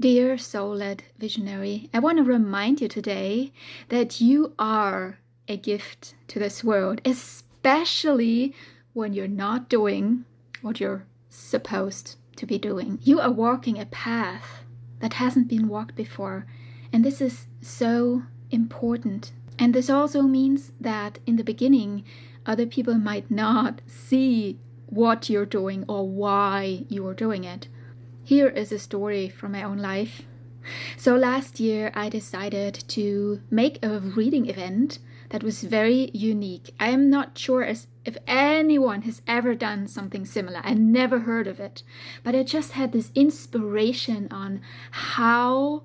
Dear soul-led visionary, I want to remind you today that you are a gift to this world, especially when you're not doing what you're supposed to be doing. You are walking a path that hasn't been walked before, and this is so important. And this also means that in the beginning, other people might not see what you're doing or why you are doing it. Here is a story from my own life. So last year I decided to make a reading event that was very unique. I am not sure if anyone has ever done something similar. I never heard of it. But I just had this inspiration on how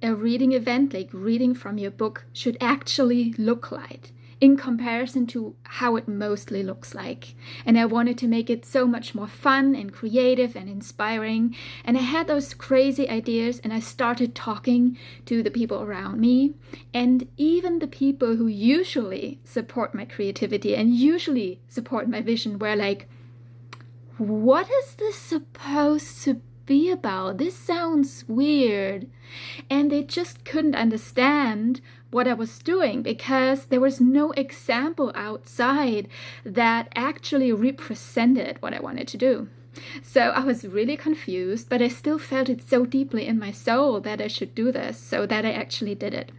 a reading event, like reading from your book, should actually look like in comparison to how it mostly looks like. And I wanted to make it so much more fun and creative and inspiring. And I had those crazy ideas, and I started talking to the people around me. And even the people who usually support my creativity and usually support my vision were like, what is this supposed to be about? This sounds weird. And they just couldn't understand what I was doing because there was no example outside that actually represented what I wanted to do. So I was really confused, but I still felt it so deeply in my soul that I should do this, so that I actually did it.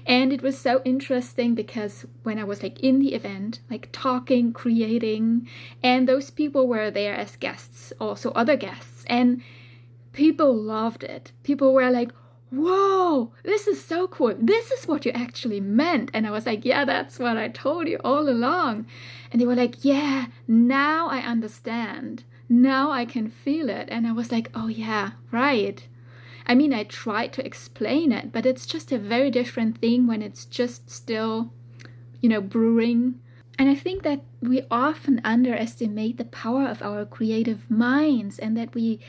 And it was so interesting because when I was like in the event, like talking, creating, and those people were there as guests, also other guests, and people loved it. People were like, whoa, this is so cool. This is what you actually meant. And I was like, yeah, that's what I told you all along. And they were like, yeah, now I understand. Now I can feel it. And I was like, oh yeah, right. I mean, I tried to explain it, but it's just a very different thing when it's just still, brewing. And I think that we often underestimate the power of our creative minds, and that we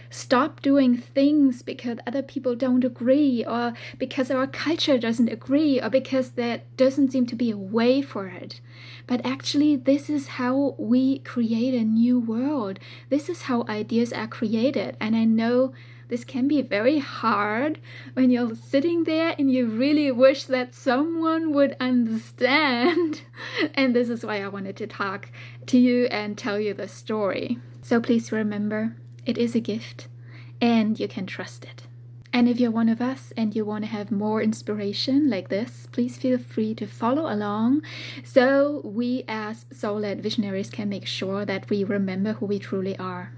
stop doing things because other people don't agree, or because our culture doesn't agree, or because there doesn't seem to be a way for it. But actually, this is how we create a new world. This is how ideas are created. And I know this can be very hard when you're sitting there and you really wish that someone would understand. And this is why I wanted to talk to you and tell you the story. So please remember, it is a gift and you can trust it. And if you're one of us and you want to have more inspiration like this, please feel free to follow along so we as soul-led visionaries can make sure that we remember who we truly are.